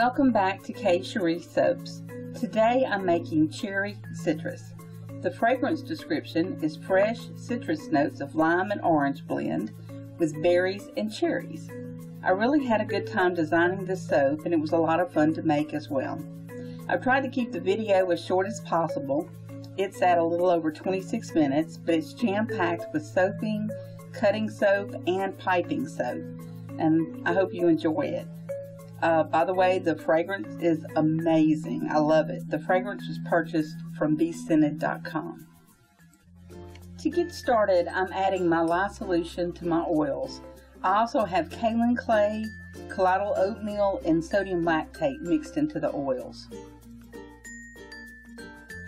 Welcome back to Kcherie soaps. Today I'm making cherry citrus. The fragrance description is fresh citrus notes of lime and orange blend with berries and cherries. I really had a good time designing this soap, and it was a lot of fun to make as well. I've tried to keep the video as short as possible. It's at a little over 26 minutes, but it's jam-packed with soaping, cutting soap, and piping soap, and I hope you enjoy it. By the way, the fragrance is amazing. I love it. The fragrance was purchased from bescented.com. To get started, I'm adding my lye solution to my oils. I also have kaolin clay, colloidal oatmeal, and sodium lactate mixed into the oils.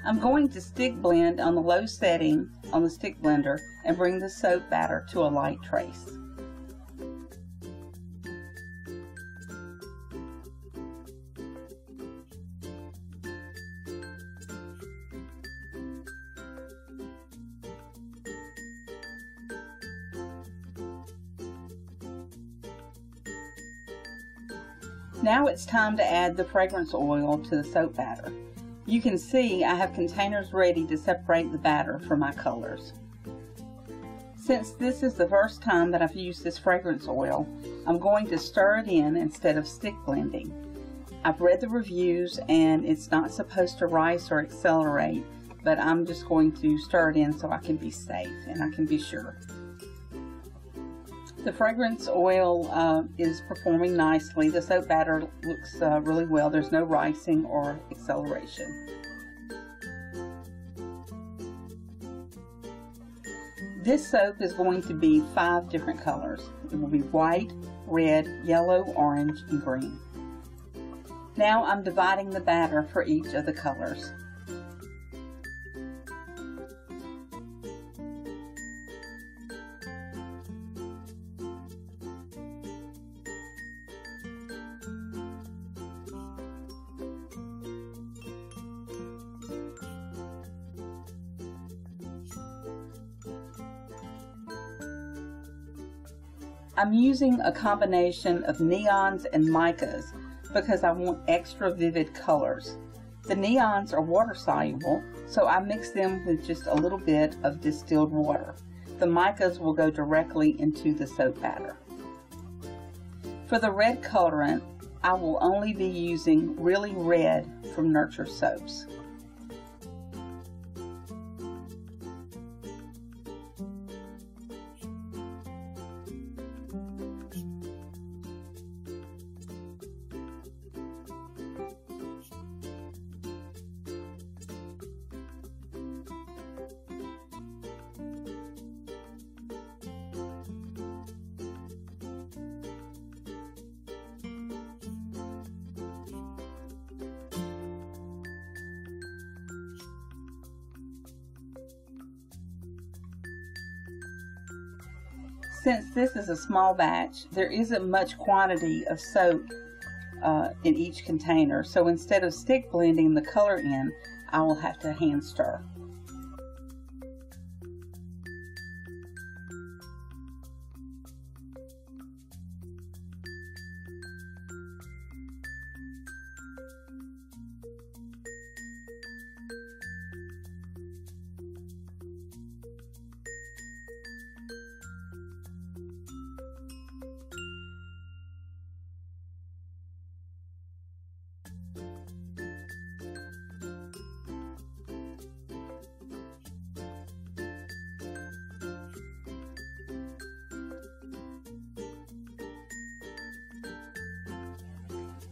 I'm going to stick blend on the low setting on the stick blender and bring the soap batter to a light trace. Now it's time to add the fragrance oil to the soap batter. You can see I have containers ready to separate the batter from my colors. Since this is the first time that I've used this fragrance oil, I'm going to stir it in instead of stick blending. I've read the reviews and it's not supposed to rise or accelerate, but I'm just going to stir it in so I can be safe and I can be sure. The fragrance oil is performing nicely. The soap batter looks really well. There's no rising or acceleration. This soap is going to be 5 different colors. It will be white, red, yellow, orange, and green. Now I'm dividing the batter for each of the colors. I'm using a combination of neons and micas because I want extra vivid colors. The neons are water soluble, so I mix them with just a little bit of distilled water. The micas will go directly into the soap batter. For the red colorant, I will only be using Really Red from Nurture Soaps. Since this is a small batch, there isn't much quantity of soap in each container, so instead of stick blending the color in, I will have to hand stir.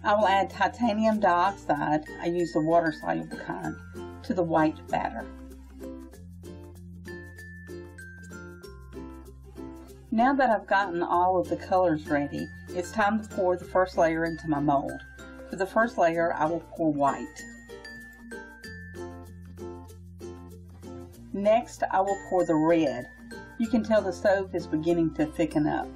I will add titanium dioxide, I use the water soluble kind, to the white batter. Now that I've gotten all of the colors ready, it's time to pour the first layer into my mold. For the first layer, I will pour white. Next, I will pour the red. You can tell the soap is beginning to thicken up.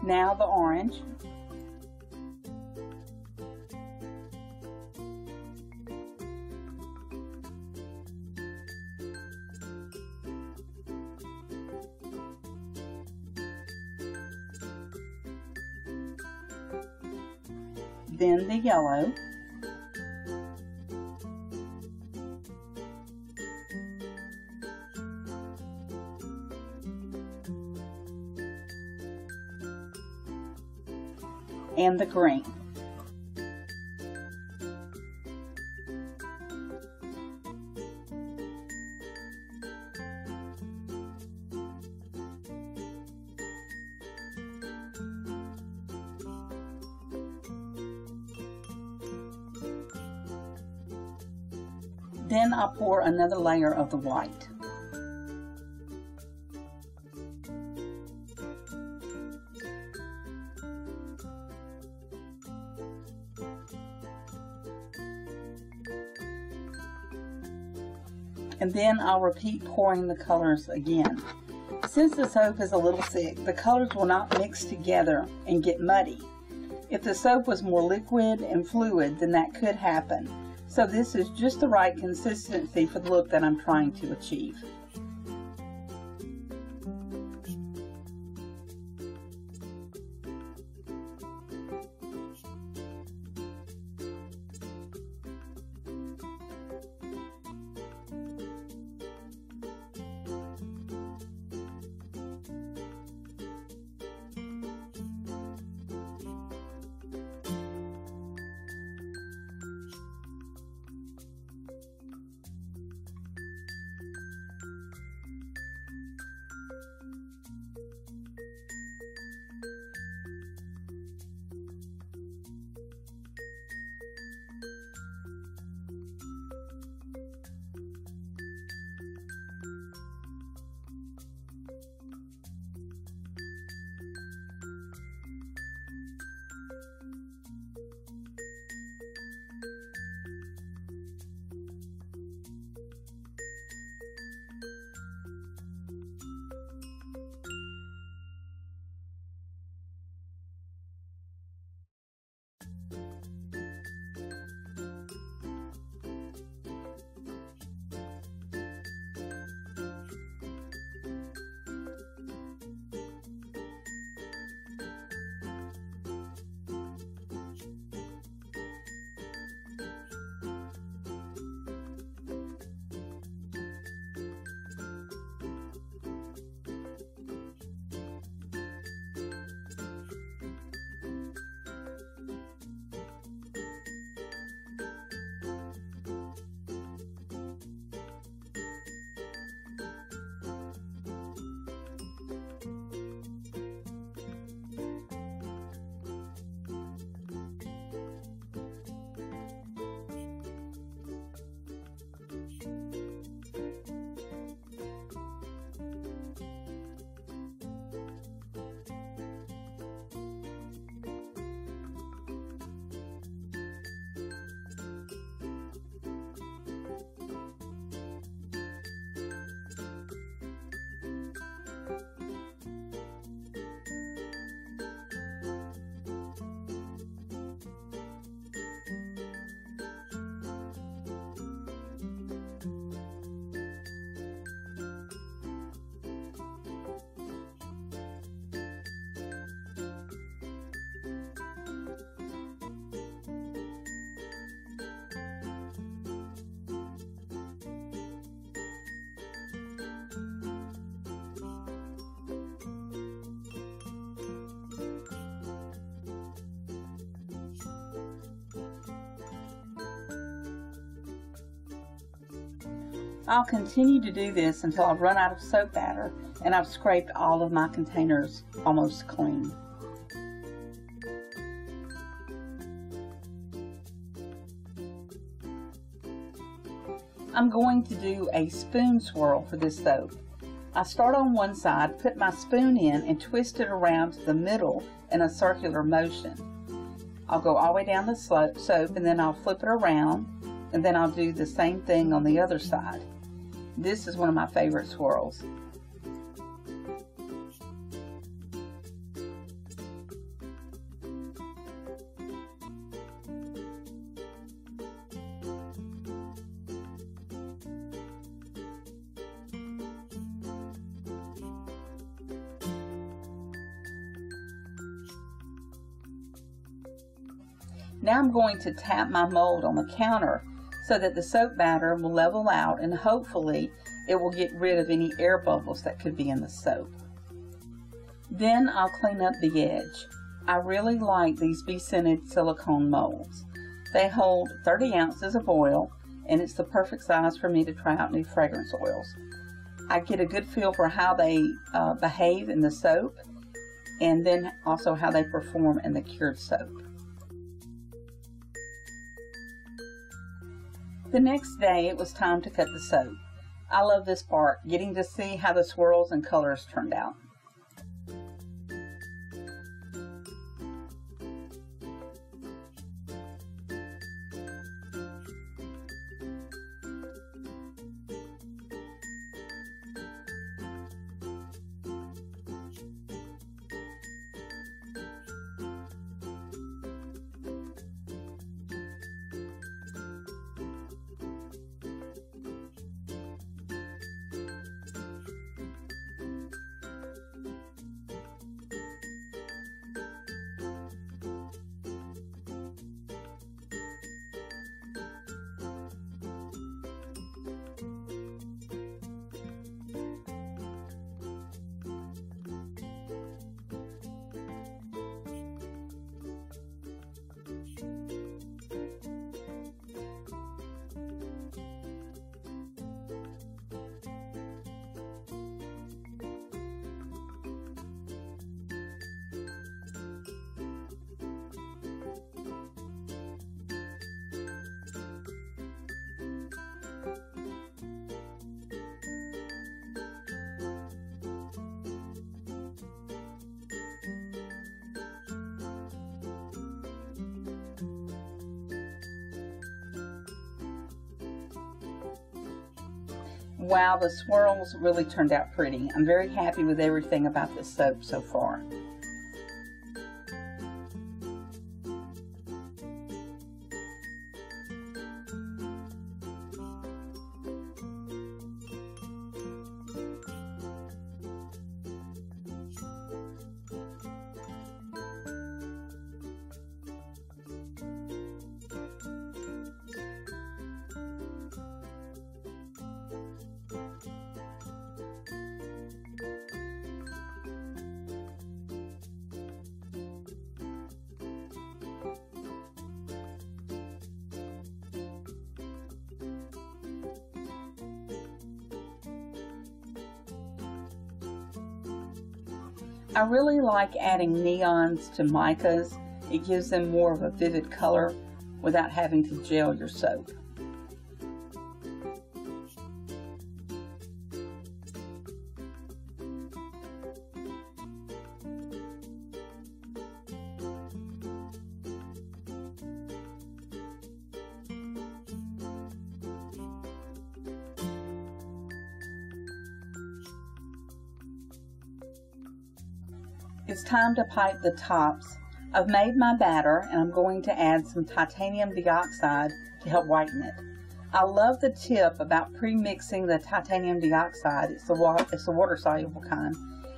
Now the orange. then the yellow, and the green. Then I'll pour another layer of the white. And then I'll repeat pouring the colors again. Since the soap is a little thick, the colors will not mix together and get muddy. If the soap was more liquid and fluid, then that could happen. So this is just the right consistency for the look that I'm trying to achieve. I'll continue to do this until I've run out of soap batter and I've scraped all of my containers almost clean. I'm going to do a spoon swirl for this soap. I start on one side, put my spoon in, and twist it around to the middle in a circular motion. I'll go all the way down the soap and then I'll flip it around, and then I'll do the same thing on the other side. This is one of my favorite swirls. Now I'm going to tap my mold on the counter so that the soap batter will level out, and hopefully it will get rid of any air bubbles that could be in the soap. Then I'll clean up the edge. I really like these Be-Scented silicone molds. They hold 30 ounces of oil, and it's the perfect size for me to try out new fragrance oils. I get a good feel for how they behave in the soap, and then also how they perform in the cured soap. The next day it was time to cut the soap. I love this part, getting to see how the swirls and colors turned out. Wow, the swirls really turned out pretty. I'm very happy with everything about this soap so far. I really like adding neons to micas. It gives them more of a vivid color without having to gel your soap. It's time to pipe the tops. I've made my batter and I'm going to add some titanium dioxide to help whiten it. I love the tip about pre-mixing the titanium dioxide. It's the water-soluble kind.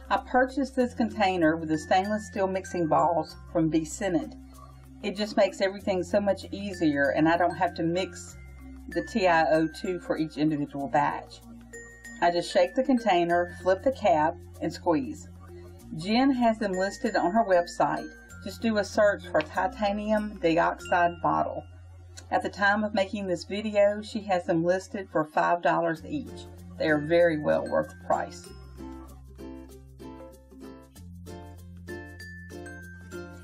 I purchased this container with the stainless steel mixing balls from Be-Scented. It just makes everything so much easier, and I don't have to mix the TiO2 for each individual batch. I just shake the container, flip the cap, and squeeze. Jen has them listed on her website. Just do a search for titanium dioxide bottle. At the time of making this video, she has them listed for $5 each. They are very well worth the price.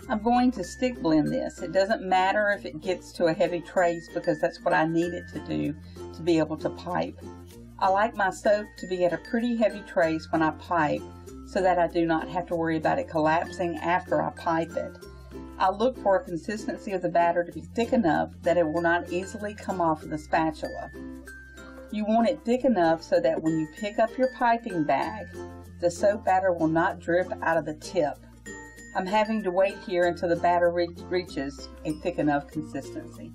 I'm going to stick blend this. It doesn't matter if it gets to a heavy trace because that's what I need it to do to be able to pipe. I like my soap to be at a pretty heavy trace when I pipe, so that I do not have to worry about it collapsing after I pipe it. I look for a consistency of the batter to be thick enough that it will not easily come off of the spatula. You want it thick enough so that when you pick up your piping bag, the soap batter will not drip out of the tip. I'm having to wait here until the batter reaches a thick enough consistency.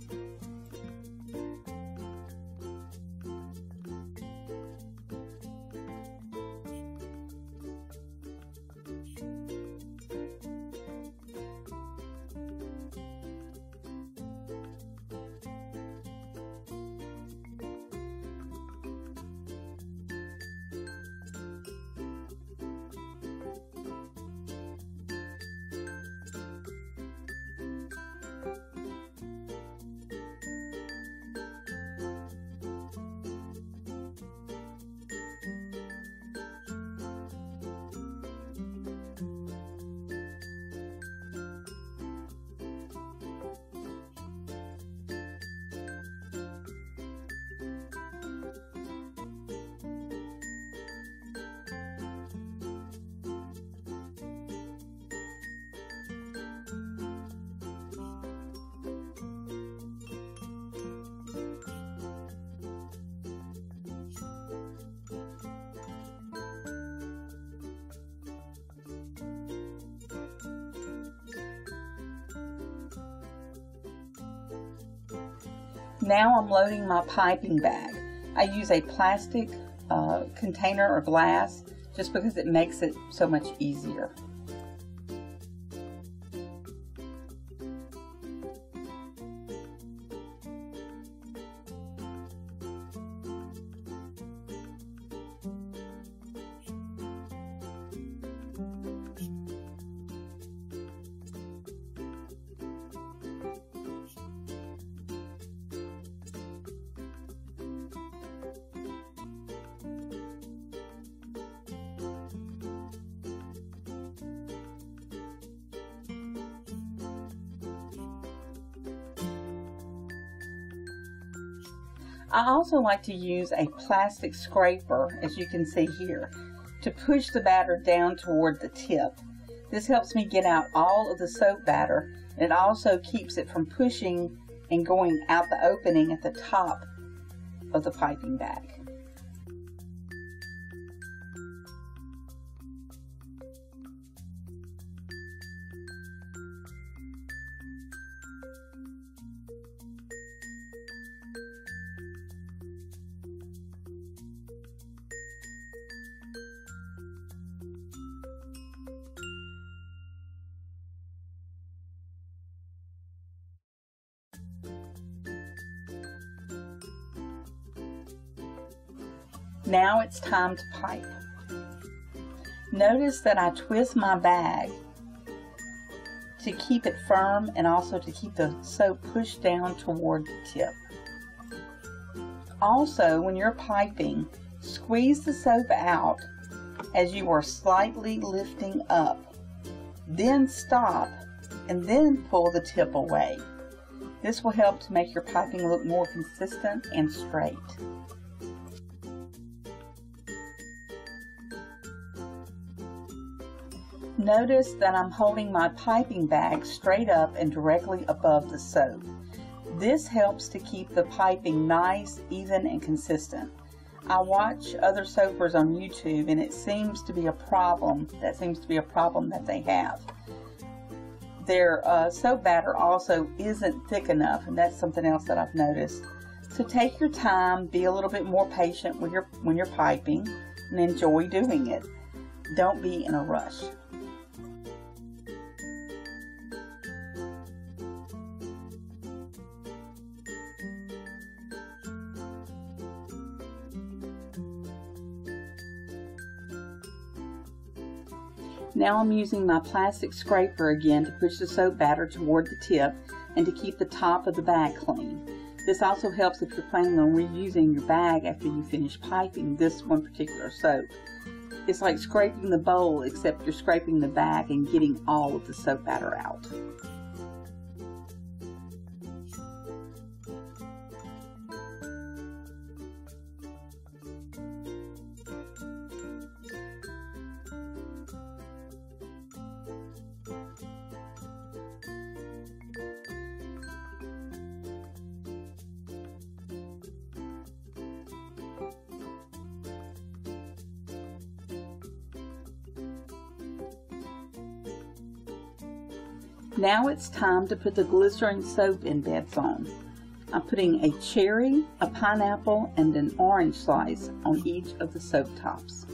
Now I'm loading my piping bag. I use a plastic container or glass just because it makes it so much easier. I also like to use a plastic scraper, as you can see here, to push the batter down toward the tip. This helps me get out all of the soap batter, and it also keeps it from pushing and going out the opening at the top of the piping bag. Now it's time to pipe. Notice that I twist my bag to keep it firm and also to keep the soap pushed down toward the tip. Also, when you're piping, squeeze the soap out as you are slightly lifting up. Then stop and then pull the tip away. This will help to make your piping look more consistent and straight. Notice that I'm holding my piping bag straight up and directly above the soap. This helps to keep the piping nice, even, and consistent. I watch other soapers on YouTube, and it seems to be a problem. That seems to be a problem that they have. Their soap batter also isn't thick enough, and that's something else that I've noticed. So take your time, be a little bit more patient with when you're piping, and enjoy doing it. Don't be in a rush. Now I'm using my plastic scraper again to push the soap batter toward the tip and to keep the top of the bag clean. This also helps if you're planning on reusing your bag after you finish piping this one particular soap. It's like scraping the bowl, except you're scraping the bag and getting all of the soap batter out. Now it's time to put the glycerin soap in beds on. I'm putting a cherry, a pineapple, and an orange slice on each of the soap tops.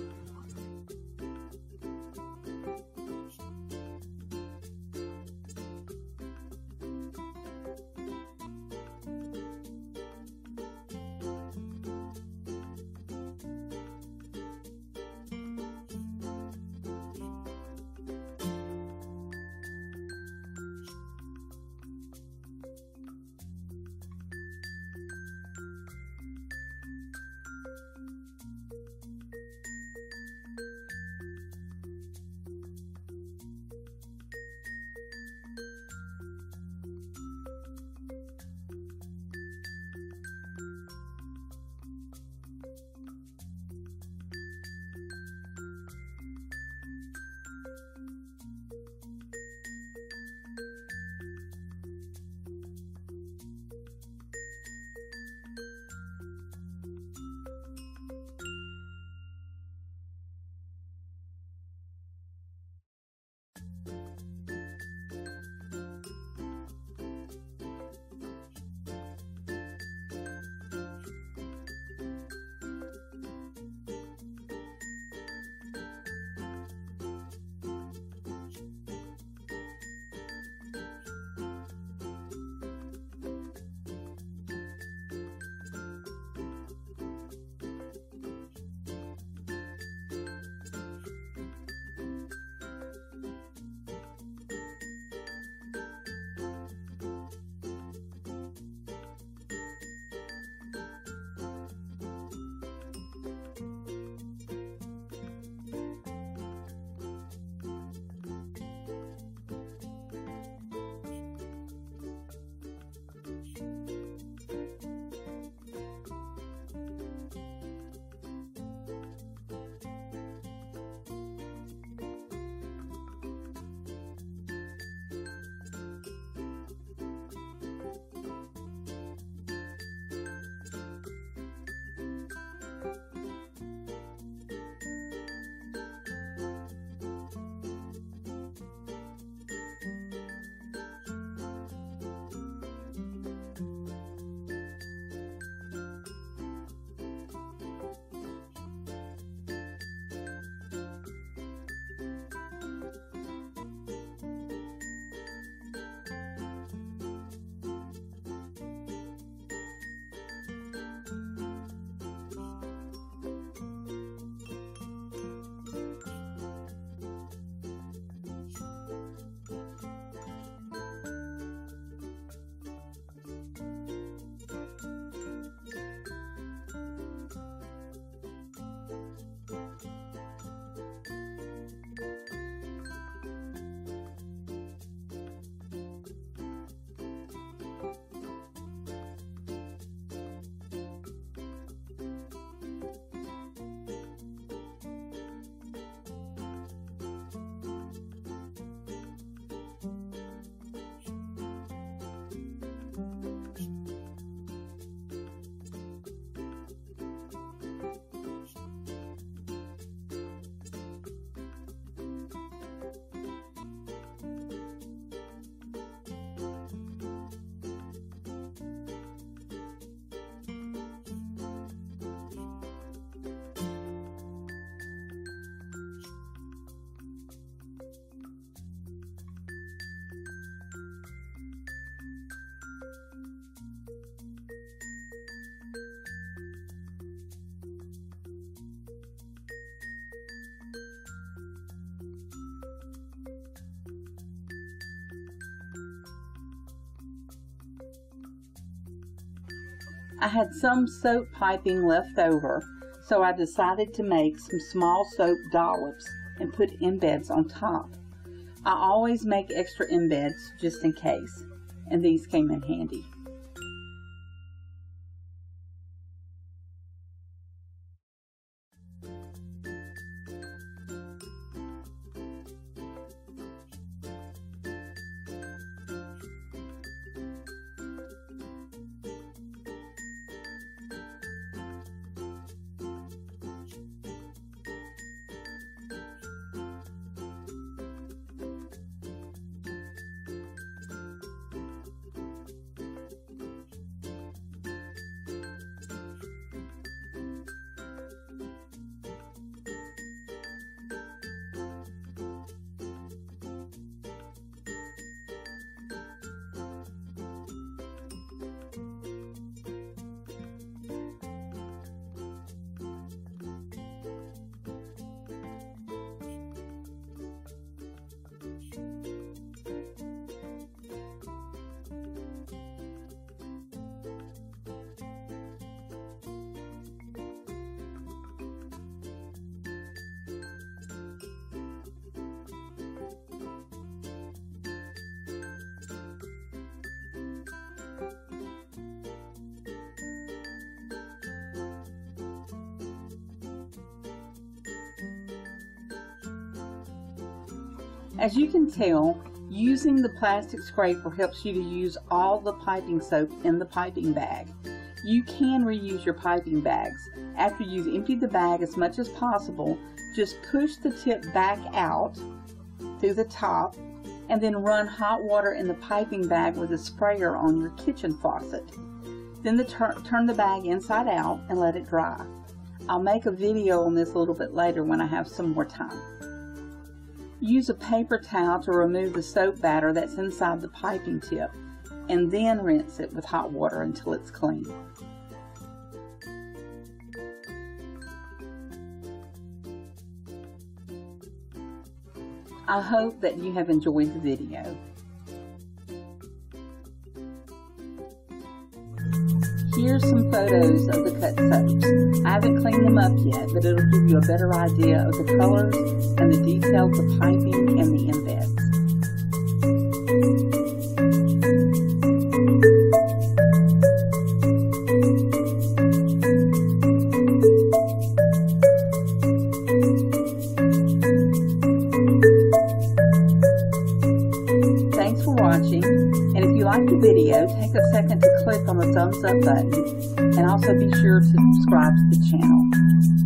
I had some soap piping left over, so I decided to make some small soap dollops and put embeds on top. I always make extra embeds just in case, and these came in handy. As you can tell, using the plastic scraper helps you to use all the piping soap in the piping bag. You can reuse your piping bags. After you've emptied the bag as much as possible, just push the tip back out through the top and then run hot water in the piping bag with a sprayer on your kitchen faucet. Then turn the bag inside out and let it dry. I'll make a video on this a little bit later when I have some more time. Use a paper towel to remove the soap batter that's inside the piping tip, and then rinse it with hot water until it's clean. I hope that you have enjoyed the video. Here's some photos of the cut soaps. I haven't cleaned them up yet, but it'll give you a better idea of the colors and the details of piping and the embeds. Thanks for watching, and if you like the video, take a second to click on the thumbs up button, and also be sure to subscribe to the channel.